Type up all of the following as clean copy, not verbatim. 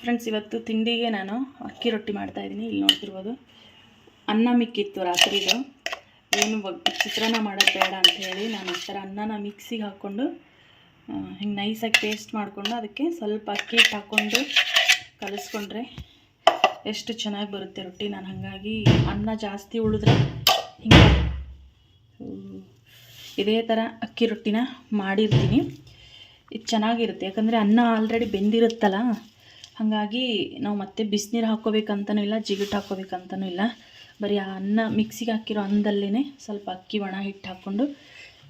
Friends, ಇವತ್ತು ತಿಂಡಿಗೆ ನಾನು ಅಕ್ಕಿ ರೊಟ್ಟಿ ಮಾಡ್ತಾಯಿದ್ದೀನಿ. ಇಲ್ಲಿ ನೋಡ್ತಿರ್ಬೋದು, ಅನ್ನ ಮಿಕ್ಕಿತ್ತು ರಾತ್ರಿದು. ಏನು ಚಿತ್ರಾನ್ನ ಮಾಡೋದು ಬೇಡ ಅಂತ ಹೇಳಿ ನಾನು ಈ ಥರ ಅನ್ನನ ಮಿಕ್ಸಿಗೆ ಹಾಕ್ಕೊಂಡು ಹಿಂಗೆ ನೈಸಾಗಿ ಪೇಸ್ಟ್ ಮಾಡಿಕೊಂಡು ಅದಕ್ಕೆ ಸ್ವಲ್ಪ ಅಕ್ಕಿ ಹಿಟ್ಟು ಹಾಕ್ಕೊಂಡು ಕಲಿಸ್ಕೊಂಡ್ರೆ ಎಷ್ಟು ಚೆನ್ನಾಗಿ ಬರುತ್ತೆ ರೊಟ್ಟಿ. ನಾನು ಹಾಗಾಗಿ ಅನ್ನ ಜಾಸ್ತಿ ಉಳಿದ್ರೆ ಹಿಂಗೆ ಇದೇ ಥರ ಅಕ್ಕಿ ರೊಟ್ಟಿನ ಮಾಡಿರ್ತೀನಿ. ಇದು ಚೆನ್ನಾಗಿರುತ್ತೆ, ಯಾಕಂದರೆ ಅನ್ನ ಆಲ್ರೆಡಿ ಬೆಂದಿರುತ್ತಲ್ಲ. ಹಾಗಾಗಿ ನಾವು ಮತ್ತೆ ಬಿಸಿನೀರು ಹಾಕ್ಕೋಬೇಕಂತನೂ ಇಲ್ಲ, ಜಿಗುಟು ಹಾಕ್ಕೋಬೇಕಂತನೂ ಇಲ್ಲ. ಬರೀ ಆ ಅನ್ನ ಮಿಕ್ಸಿಗೆ ಹಾಕಿರೋ ಅನ್ನದಲ್ಲೇ ಸ್ವಲ್ಪ ಅಕ್ಕಿ ಒಣ ಹಿಟ್ಟು ಹಾಕ್ಕೊಂಡು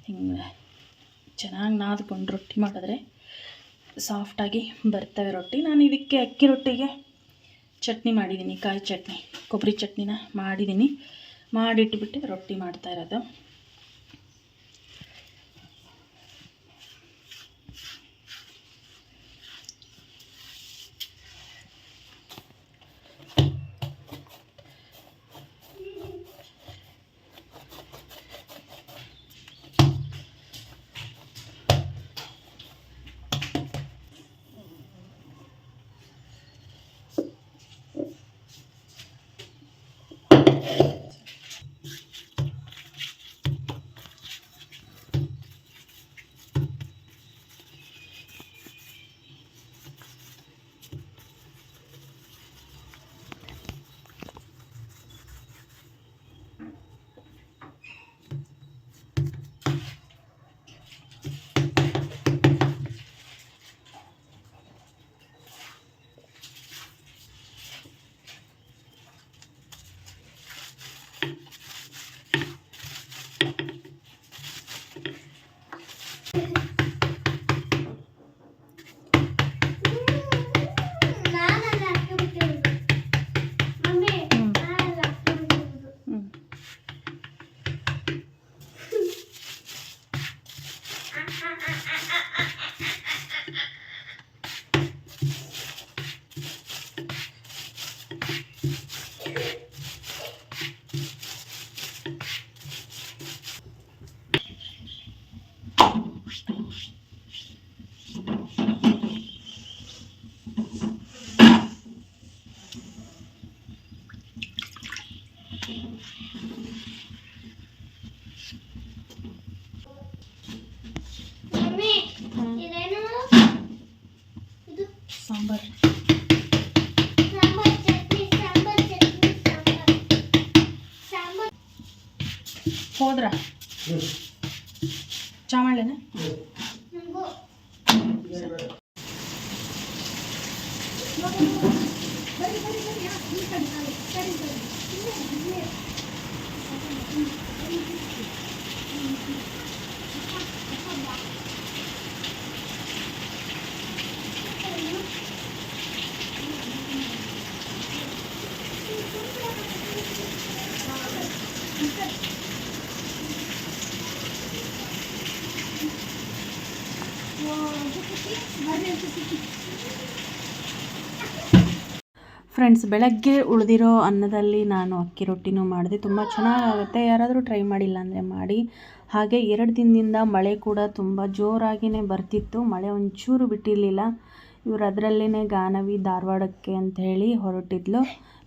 ಹಿಂಗೆ ಚೆನ್ನಾಗಿ ನಾದ್ಕೊಂಡು ರೊಟ್ಟಿ ಮಾಡಿದ್ರೆ ಸಾಫ್ಟಾಗಿ ಬರ್ತವೆ ರೊಟ್ಟಿ. ನಾನು ಇದಕ್ಕೆ ಅಕ್ಕಿ ರೊಟ್ಟಿಗೆ ಚಟ್ನಿ ಮಾಡಿದ್ದೀನಿ, ಕಾಯಿ ಚಟ್ನಿ, ಕೊಬ್ಬರಿ ಚಟ್ನಿನ ಮಾಡಿದ್ದೀನಿ. ಮಾಡಿಟ್ಬಿಟ್ಟು ರೊಟ್ಟಿ ಮಾಡ್ತಾ ಇರೋದು. ಸಾಂಬಾರ್ ಹೋದ್ರ ಚಾ ಮಾಡ್ಲೇನ? ಫ್ರೆಂಡ್ಸ್, ಬೆಳಗ್ಗೆ ಉಳಿದಿರೋ ಅನ್ನದಲ್ಲಿ ನಾನು ಅಕ್ಕಿ ರೊಟ್ಟಿನೂ ಮಾಡಿದೆ. ತುಂಬ ಚೆನ್ನಾಗಾಗುತ್ತೆ. ಯಾರಾದರೂ ಟ್ರೈ ಮಾಡಿಲ್ಲ ಅಂದರೆ ಮಾಡಿ. ಹಾಗೆ 2 ದಿನದಿಂದ ಮಳೆ ಕೂಡ ತುಂಬ ಜೋರಾಗಿಯೇ ಬರ್ತಿತ್ತು. ಮಳೆ ಒಂಚೂರು ಬಿಟ್ಟಿರಲಿಲ್ಲ. ಇವರು ಅದರಲ್ಲೇ ಗಾನವಿ ಧಾರವಾಡಕ್ಕೆ ಅಂತ ಹೇಳಿ ಹೊರಟಿದ್ಲು.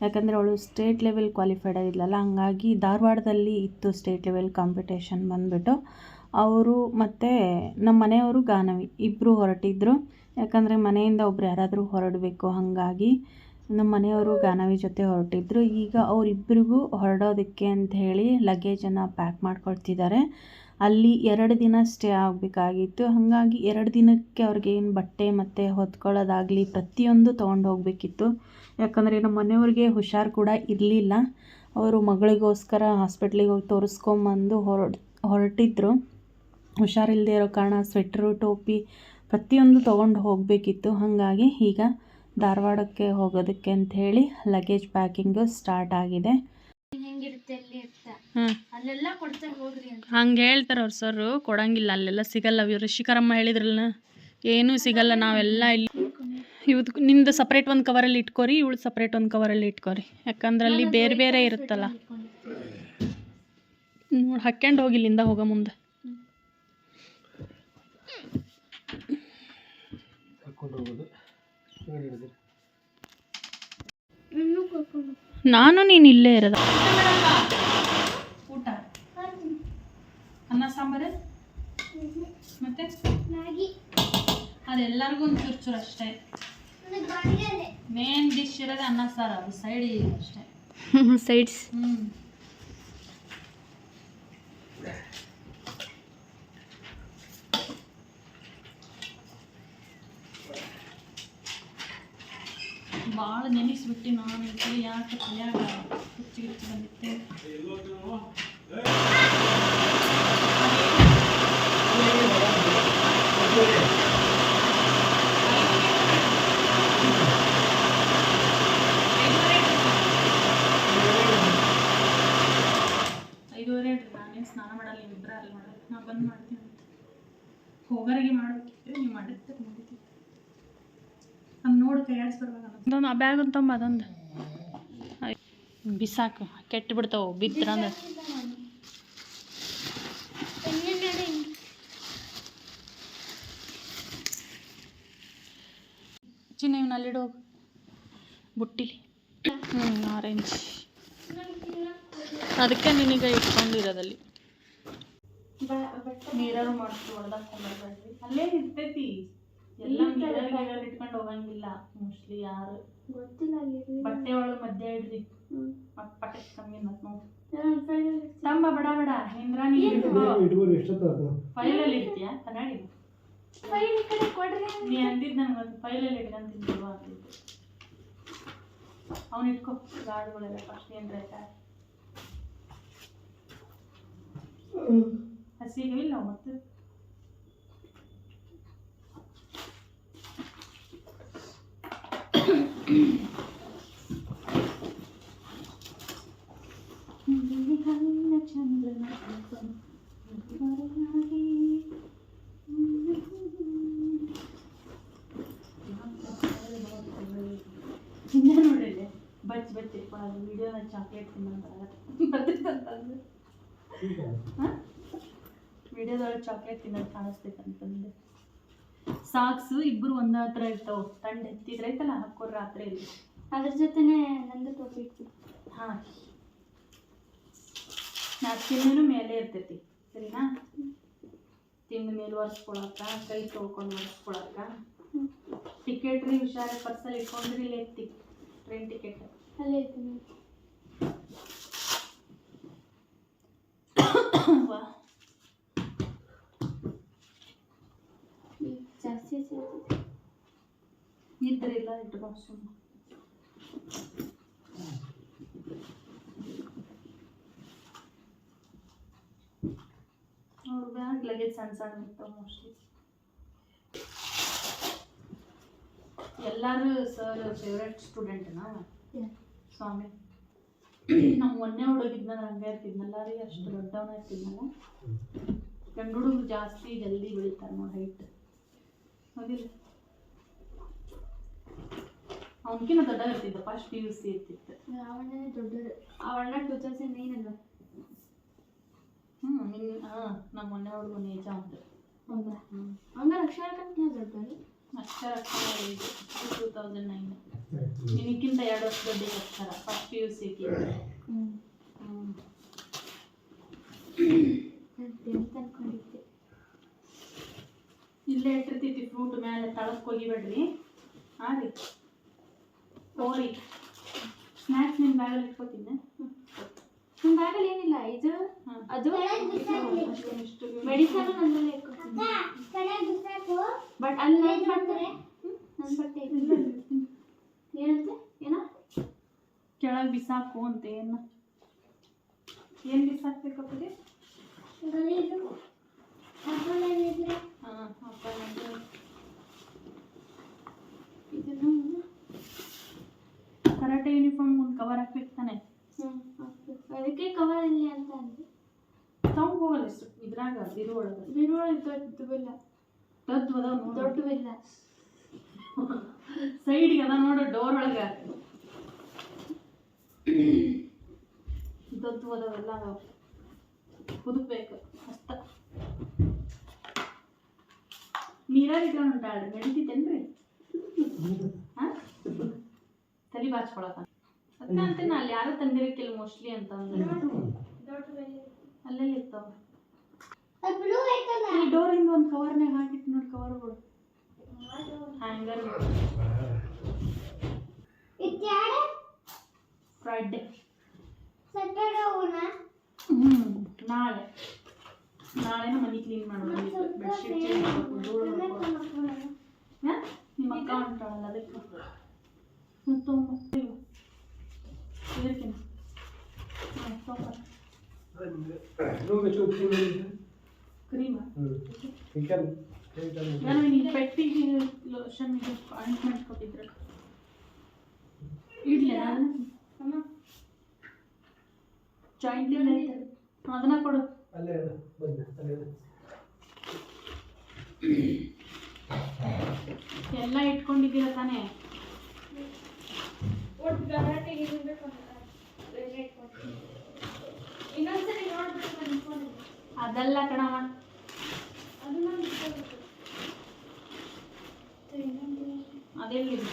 ಯಾಕಂದರೆ ಅವಳು ಸ್ಟೇಟ್ ಲೆವೆಲ್ ಕ್ವಾಲಿಫೈಡ್ ಆಗಿದ್ಲಲ್ಲ, ಹಾಗಾಗಿ ಧಾರವಾಡದಲ್ಲಿ ಇತ್ತು ಸ್ಟೇಟ್ ಲೆವೆಲ್ ಕಾಂಪಿಟೇಷನ್ ಬಂದುಬಿಟ್ಟು. ಅವರು ಮತ್ತು ನಮ್ಮ ಮನೆಯವರು ಗಾನವಿ ಇಬ್ಬರು ಹೊರಟಿದ್ದರು. ಯಾಕಂದರೆ ಮನೆಯಿಂದ ಒಬ್ರು ಯಾರಾದರೂ ಹೊರಡಬೇಕು, ಹಾಗಾಗಿ ನಮ್ಮ ಮನೆಯವರು ಗಾನವಿ ಜೊತೆ ಹೊರಟಿದ್ರು. ಈಗ ಅವರಿಬ್ಬರಿಗೂ ಹೊರಡೋದಕ್ಕೆ ಅಂತ ಹೇಳಿ ಲಗೇಜನ್ನು ಪ್ಯಾಕ್ ಮಾಡ್ಕೊಳ್ತಿದ್ದಾರೆ. ಅಲ್ಲಿ 2 ದಿನ ಸ್ಟೇ ಆಗಬೇಕಾಗಿತ್ತು. ಹಾಗಾಗಿ 2 ದಿನಕ್ಕೆ ಅವ್ರಿಗೇನು ಬಟ್ಟೆ ಮತ್ತು ಹೊತ್ಕೊಳ್ಳೋದಾಗಲಿ ಪ್ರತಿಯೊಂದು ತೊಗೊಂಡು ಹೋಗಬೇಕಿತ್ತು. ಯಾಕಂದರೆ ನಮ್ಮ ಮನೆಯವ್ರಿಗೆ ಹುಷಾರು ಕೂಡ ಇರಲಿಲ್ಲ. ಅವರು ಮಗಳಿಗೋಸ್ಕರ ಹಾಸ್ಪಿಟ್ಲಿಗೆ ಹೋಗಿ ತೋರಿಸ್ಕೊಂಬಂದು ಹೊರಟಿದ್ರು. ಹುಷಾರಿಲ್ಲದೆ ಇರೋ ಕಾರಣ ಸ್ವೆಟ್ರು, ಟೋಪಿ ಪ್ರತಿಯೊಂದು ತೊಗೊಂಡು ಹೋಗಬೇಕಿತ್ತು. ಹಾಗಾಗಿ ಈಗ ಧಾರವಾಡಕ್ಕೆ ಹೋಗೋದಕ್ಕೆ ಅಂತ ಹೇಳಿ ಲಗೇಜ್ ಪ್ಯಾಕಿಂಗು ಸ್ಟಾರ್ಟ್ ಆಗಿದೆ. ಹಂಗೆ ಹೇಳ್ತಾರೆ ಅವ್ರು ಸರ್, ಕೊಡಂಗಿಲ್ಲ, ಅಲ್ಲೆಲ್ಲ ಸಿಗಲ್ಲ. ಇವರು ಶಿಖರಮ್ಮ ಹೇಳಿದ್ರಲ್ಲ, ಏನೂ ಸಿಗಲ್ಲ, ನಾವೆಲ್ಲ ಇಲ್ಲಿ ಇವತ್ತು ನಿಂದು ಸಪ್ರೇಟ್ ಒಂದು ಕವರಲ್ಲಿ ಇಟ್ಕೋರಿ, ಇವಳು ಸಪ್ರೇಟ್ ಒಂದು ಕವರಲ್ಲಿ ಇಟ್ಕೋರಿ. ಯಾಕಂದ್ರೆ ಅಲ್ಲಿ ಬೇರೆ ಬೇರೆ ಇರುತ್ತಲ್ಲ. ನೋಡಿ ಹಾಕ್ಕೊಂಡು ಹೋಗಿ ಇಲ್ಲಿಂದ ಹೋಗೋ ಮುಂದೆ. ನಾನು ನೀನು ಇಲ್ಲೇ ಇರೋದ. ಊಟ ಅನ್ನ ಸಾಂಬಾರು ಮತ್ತೆ ಅದೆಲ್ಲರಿಗೂ ಒಂದು ಚೂರು ಅಷ್ಟೇ. ಮೇನ್ ಡಿಶ್ ಇರೋದೇ ಅನ್ನ ಸಾರು, ಅದು ಸೈಡ್ ಅಷ್ಟೇ. ಸೈಡ್ಸ್ ಭಾಳ ನೆನೆಸ್ಬಿಟ್ಟು ನಾನು ಯಾಕೆ ತಲೆಯಾಗ ಹುಚ್ಚಿ ಬಂದಿತ್ತೆ. ನಾನೇನು ಸ್ನಾನ ಮಾಡಲ್ಲ, ನೀವು ಇಬ್ಬರ ಅಲ್ಲಿ ಮಾಡೋದು. ನಾನು ಬಂದು ಮಾಡ್ತೀನಿ ಅಂತ ಹೋಗೋರಿಗೆ ಮಾಡಬೇಕಿತ್ತು, ನೀವು ಮಾಡಿರ್ತೀರಿ ಮುಗಿತಿತ್ತು. ನಾನು ನೋಡಿ ಕೈಯಾಡಿಸ್ಬರ್ಬೇಕು. ಅದೊಂದು ಆ ಬ್ಯಾಗ್ ಅಂತಂಬ ಅದೊಂದು ಬಿಸಾಕು, ಕೆಟ್ಟು ಬಿಡ್ತಾವೆ ಬಿತ್ತರ ಅಂದ್ರೆ. ಚಿನ್ನ ಇವನ್ನ ಅಲ್ಲಿಡೋಗು ಬುಟ್ಟಿಲಿ. ಆರೆಂಜ್ ಅದಕ್ಕೆ ನಿನಗೆ ಇಟ್ಕೊಂಡಿರೋದಲ್ಲಿ ನೀರಾರು ಮಾಡ್ತೀವಿ ಹೊಡೆದಾಕೊಂಡ್ಬರ್ಬೇಡ್ರಿ. ಅಲ್ಲೇ ಇರ್ತೈತಿ ಎಲ್ಲ ನೀರಲ್ಲಿ ಇಟ್ಕೊಂಡು ಹೋಗಂಗಿಲ್ಲ ಮೋಸ್ಟ್ಲಿ ಯಾರು ಗೊತ್ತಿಲ್ಲ. ಬಟ್ಟೆ ಒಳಗೆ ಮಧ್ಯ ಇಡ್ರಿ ಮತ್ತೆ ಪಟ್ಟೆ ಕಮ್ಮಿ ಮತ್ತೆ ನೋಡಿ ತಂಬ ಬಡ ಬಡ ನಿಂದ್ರ ಫೈಲಲ್ಲಿ ಇಡ್ತೀಯ ಕನ್ನಡಿ ನೀ ಅಂದಿದ್ದು ನನಗೆ ಫೈಲಲ್ಲಿ ಇಟ್ಕೊಂತಿದ್ದಿಲ್ವ ಅಂತಿದ್ದು. ಅವ್ನು ಇಟ್ಕೊ ಗಾಡುಗಳೆಲ್ಲ ಫಸ್ಟ್ ಏನ್ರ ಆಯ್ತಾ ಹಸಿಗೆ ಇಲ್ಲ ಮತ್ತೆ ಚಂದ್ರನ ಹಿಂದೆ ನೋಡಿಲ್ಲ ಬಚ್ಚಿ ಬಚ್ಚಿ ವಿಡಿಯೋನ ಚಾಕ್ಲೇಟ್ ತಿನ್ನಂತ ಬರ್ತೈತಂತಂದು ವಿಡಿಯೋದೊಳಗೆ ಚಾಕ್ಲೇಟ್ ತಿನ್ನೋದು ಕಾಣಿಸ್ತೈತಂತಂದು. ಸಾಕ್ಸು ಇಬ್ಬರು ಒಂದ ಹತ್ರ ಇರ್ತಾವೆ, ತಂಡ ಎತ್ತಿದ್ರೈತಲ್ಲ ಹಾಕೋರು ರಾತ್ರಿಯಲ್ಲಿ ಅದ್ರ ಜೊತೆನೆ ನಂದು ಟೋಪಿ ಇಟ್ಟು ಹಾಂ ನ್ಯಾಪ್ಕಿನ್ನೂ ಮೇಲೆ ಇರ್ತೈತಿ ಸರಿನಾ. ತಿಂದ ಮೇಲೆ ಒರೆಸ್ಕೊಳಕ ಕೈ ತೊಳ್ಕೊಂಡು ಒರೆಸ್ಕೊಳಕ. ಟಿಕೆಟ್ ರೀ ಹುಷಾರಾಗಿ ಪರ್ಸಲ್ಲಿ ಇಟ್ಕೊಂಡ್ರಿ ಇಲ್ಲಿ ಎತ್ತಿ ಟ್ರೈನ್ ಟಿಕೆಟ್ ಅಲ್ಲೇ ಐತಿ. ಜಾಸ್ತಿ ಇದ್ರಿಲ್ಲ ಇಟ್ಕೊ ಸುಮ್ಮನೆ. ಅವ್ರ ಬ್ಯಾಗ್ ಲಗೇಜ್ ಸಣ್ಣ ಸಣ್ಣ ಇರ್ತಾವೆ ಮೋಸ್ಟ್ಲಿ. ಎಲ್ಲರೂ ಸರ್ ಫೇವ್ರೆಟ್ ಸ್ಟೂಡೆಂಟ್ನಾ ಸ್ವಾಮಿ. ನಾವು ಮೊನ್ನೆ ಹುಡುಗಿದ್ನ ಹಂಗೆ ಇರ್ತಿದ್ನಲ್ಲ ರೀ, ಅಷ್ಟು ದೊಡ್ಡವನ ಇರ್ತಿದ್ನಲ್ಲ. ಗಂಡು ಹುಡುಗರು ಜಾಸ್ತಿ ಜಲ್ದಿ ಬೆಳಿತಾರೆ ನೋಡಿ ಹೈಟ್ ಹೌದಿಲ್ಲ. ಅವನಕಿನ್ನ ದೊಡ್ಡ ಇರ್ತಿದ್ದ, ಫಸ್ಟ್ PUC ಇರ್ತಿತ್ತು. ಅವಣ್ಣನೇ ದೊಡ್ಡದು. ಅವಣ್ಣ 2009 ಅಲ್ವಾ? ನಮ್ಮ ಮೊನ್ನೆ ಹುಡುಗ ನೇಜ ಅಂತ. ಹೌದಾ? ಹಂಗಾರೆ ಅಕ್ಷರಕ್ಕಂತ ದೊಡ್ಡದು. ಅಕ್ಷರ 2009. ನಿನಕ್ಕಿಂತ 2 ವರ್ಷ ದೊಡ್ಡ ಅಕ್ಷರ, ಫಸ್ಟ್ PUC ಅನ್ಕೊಂಡಿದ್ದೆ. ಇಲ್ಲೇ ಇಟ್ಟಿರ್ತೈತಿ ಫ್ರೂಟ್ ಮೇಲೆ, ತಳಕ್ಕೆ ಹೋಗಿಬೇಡ್ರಿ. ಹಾಂ ರೀ ಹೋರಿ ಸ್ನ್ಯಾಕ್ಸ್ ನಿಮ್ಮ ಬ್ಯಾಗಲ್ಲಿ ಇಟ್ಕೋತೀನಿ. ನಿಮ್ಮ ಬ್ಯಾಗಲ್ಲಿ ಏನಿಲ್ಲ, ಇದು ಅದು ಮೆಡಿಸನ್ ನನ್ನಲ್ಲೇ ಇಟ್ಕೊತೀನಿ. ಬಟ್ ಅಲ್ಲಿ ಏನು ಮಾಡ್ತಾರೆ ನನ್ನ ಬಟ್ಟೆ ಏನಂತೆ ಏನ ಕೆಳಗೆ ಬಿಸಾಕು ಅಂತ. ಏನು ಬಿಸಾಕ್ಬೇಕಪ್ಪದೆ? ಇದನ್ನು ಕರಾಟೆ ಯೂನಿಫಾರ್ಮ್ ಒಂದು ಕವರ್ ಹಾಕ್ಬೇಕು ತಾನೆ. ಅದಕ್ಕೆ ಕವರ್ ಇಲ್ಲಿ ಅಂತ ಅಂದೆ. ತಗೊಂಡು ಹೋಗಲ್ಲ ಇದ್ರಾಗ ಬಿರುವೊಳಗೆ ದೊಡ್ಡವಿಲ್ಲ ದೊಡ್ಡವಿಲ್ಲ ಸೈಡಿಗೆ ಅದ ನೋಡು ಡೋರ್ ಒಳಗೆ ದೊಡ್ಡ ಅದಾವೆಲ್ಲ ಕುದಬೇಕು ಅಷ್ಟ. ನೀರಾಗಿ ಇಟ್ಕೊಂಡು ಉಂಟಾಳ್ರಿ ನಡೀತೈತೇನ್ರಿ? ಹಾಂ ತಲೆ ಬಾಚ್ಕೊಳಕ ಅಂತ ಅಲ್ಲಿ ಯಾರು ತಂದಿರಕ್ಕಿಲ್ಲ ಮೋಸ್ಟ್ಲಿ ಅಂತ ಅಂದ್ರೆ ಅಲ್ಲೆಲ್ಲಿ ಇರ್ತಾವ ಈ ಡೋರಿಂದ ಒಂದು ಕವರ್ನಾಗ ಹಾಕಿಟ್ಟು ನೋಡಿ ಕವರ್ಗಳು ಹ್ಯಾಂಗರ್ ಫ್ರೈಡೆ ನಾಳೆನ ಮನೆ ಕ್ಲೀನ್ ಮಾಡೋದು ಬೆಡ್ಶೀಟ್ ಚೇಂಜ್ ಮಾಡ್ಕೊಂಡು ನಿಮ್ಮ ಅಕ್ಕ ಹೊಂಟಾಳಲ್ಲ ಅದಕ್ಕೆ ಕ್ರೀಮಾ ನಾನು ಈ ಪೆಟ್ಟಿಗೆ ಲೋಷನ್ ಆಯಿಂಟ್ಮೆಂಟ್ ಕೊಟ್ಟಿದ್ರೆ ಇಡ್ಲಿ ನಾನು ಜಾಯಿಂಟ್ ಅದನ್ನ ಕೊಡು ಎಲ್ಲ ಇಟ್ಕೊಂಡಿದ್ದೀರ ತಾನೇ ಅದೆಲ್ಲ ಕಣವ ಅದೆಲ್ಲಿದೆ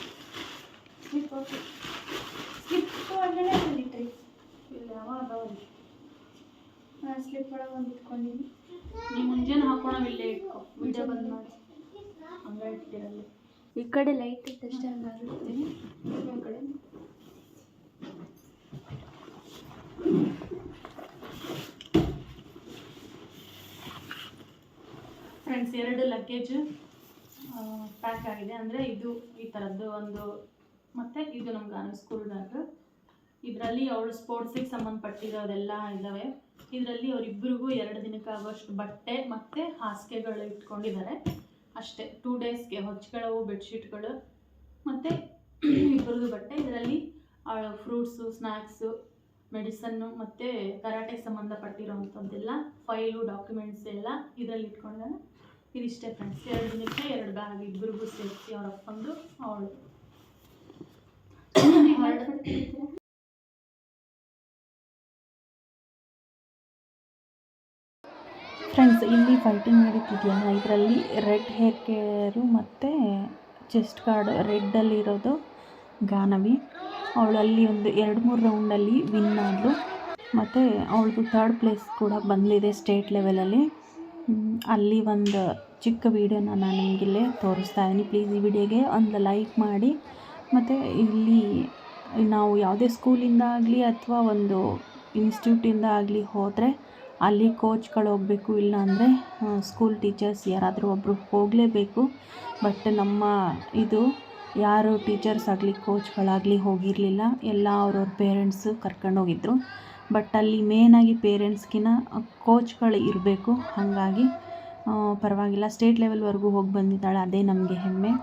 ಇಲ್ಲ ಸ್ಲಿಪ್ ಒಳಗೆ ಒಂದು ಇಟ್ಕೊಂಡಿನಿ ನೀವು ಮುಂಜಾನೆ ಹಾಕೋಣ ಇಲ್ಲೇ ಇಟ್ಕೊ ವಿಡಿಯೋ ಬಂದ್ ಮಾಡಿ ಹಂಗೆ ಇಟ್ಟಿರಲ್ಲಿ ಈ ಕಡೆ ಲೈಟ್ ಇಟ್ಟಷ್ಟೇ ಹಂಗಾಗುತ್ತೆ ಈ ಕಡೆ ಫ್ರೆಂಡ್ಸ್ 2 ಲಗೇಜ್ ಪ್ಯಾಕ್ ಆಗಿದೆ ಅಂದರೆ ಇದು ಈ ಥರದ್ದು ಒಂದು ಮತ್ತು ಇದು ನಮ್ಮ ಗಾನ ಸ್ಕೂಲ್ ಬ್ಯಾಗ್ ಇದರಲ್ಲಿ ಅವಳು ಸ್ಪೋರ್ಟ್ಸಿಗೆ ಸಂಬಂಧಪಟ್ಟಿರೋದೆಲ್ಲ ಇದ್ದಾವೆ ಇದರಲ್ಲಿ ಅವರಿಬ್ಬರಿಗೂ 2 ದಿನಕ್ಕೆ ಆಗೋಷ್ಟು ಬಟ್ಟೆ ಮತ್ತು ಹಾಸಿಗೆಗಳು ಇಟ್ಕೊಂಡಿದ್ದಾರೆ ಅಷ್ಟೇ 2 ಡೇಸ್ಗೆ ಹೊಚ್ಚಗಳು ಬೆಡ್ಶೀಟ್ಗಳು ಮತ್ತು ಇಬ್ಬರದು ಬಟ್ಟೆ ಇದರಲ್ಲಿ ಅವಳು ಫ್ರೂಟ್ಸು ಸ್ನ್ಯಾಕ್ಸು ಮೆಡಿಸನ್ನು ಮತ್ತು ಕರಾಟೆಗೆ ಸಂಬಂಧಪಟ್ಟಿರೋವಂಥದ್ದೆಲ್ಲ ಫೈಲು ಡಾಕ್ಯುಮೆಂಟ್ಸ್ ಎಲ್ಲ ಇದರಲ್ಲಿ ಇಟ್ಕೊಂಡಿದ್ದಾರೆ ಇದಿಷ್ಟೇ ಫ್ರೆಂಡ್ಸ್ 2 ದಿನಕ್ಕೆ 2 ಬ್ಯಾಗ್ ಇಬ್ಬರಿಗೂ ಸೇರಿಸಿ ಅವ್ರ ಅಪ್ಪಂದು ಅವಳು ಫ್ರೆಂಡ್ಸ್ ಇಲ್ಲಿ ಫೈಟಿಂಗ್ ನಡೀತಿದೆಯಲ್ಲ ಇದರಲ್ಲಿ ರೆಡ್ ಹೇರ್ ಕೇರು ಮತ್ತು ಚೆಸ್ಟ್ ಗಾರ್ಡ್ ರೆಡ್ಡಲ್ಲಿರೋದು ಗಾನವಿ ಅವಳಲ್ಲಿ ಒಂದು 2-3 ರೌಂಡಲ್ಲಿ ವಿನ್ ಆದಳು ಮತ್ತು ಅವಳದು 3rd ಪ್ಲೇಸ್ ಕೂಡ ಬಂದಿದೆ ಸ್ಟೇಟ್ ಲೆವೆಲಲ್ಲಿ ಅಲ್ಲಿ ಒಂದು ಚಿಕ್ಕ ವೀಡಿಯೋನ ನಾನು ನಿಮಗಿಲ್ಲೇ ತೋರಿಸ್ತಾ ಇದ್ದೀನಿ ಪ್ಲೀಸ್ ಈ ವಿಡಿಯೋಗೆ ಒಂದು ಲೈಕ್ ಮಾಡಿ ಮತ್ತು ಇಲ್ಲಿ ನಾವು ಯಾವುದೇ ಸ್ಕೂಲಿಂದ ಆಗಲಿ ಅಥವಾ ಒಂದು ಇನ್ಸ್ಟಿಟ್ಯೂಟಿಂದ ಆಗಲಿ ಹೋದರೆ ಅಲ್ಲಿ ಕೋಚ್ಗಳು ಹೋಗಬೇಕು ಇಲ್ಲ ಅಂದರೆ ಸ್ಕೂಲ್ ಟೀಚರ್ಸ್ ಯಾರಾದರೂ ಒಬ್ಬರು ಹೋಗಲೇಬೇಕು ಬಟ್ ನಮ್ಮ ಇದು ಯಾರು ಟೀಚರ್ಸ್ ಆಗಲಿ ಕೋಚ್ಗಳಾಗಲಿ ಹೋಗಿರಲಿಲ್ಲ ಎಲ್ಲ ಅವ್ರವ್ರ ಪೇರೆಂಟ್ಸು ಕರ್ಕೊಂಡೋಗಿದ್ರು ಬಟ್ ಅಲ್ಲಿ ಮೇನಾಗಿ ಪೇರೆಂಟ್ಸ್ಗಿನ ಕೋಚ್ಗಳು ಇರಬೇಕು ಹಾಗಾಗಿ ಪರವಾಗಿಲ್ಲ ಸ್ಟೇಟ್ ಲೆವೆಲ್ವರೆಗೂ ಹೋಗಿ ಬಂದಿದ್ದಾಳೆ ಅದೇ ನಮಗೆ ಹೆಮ್ಮೆ.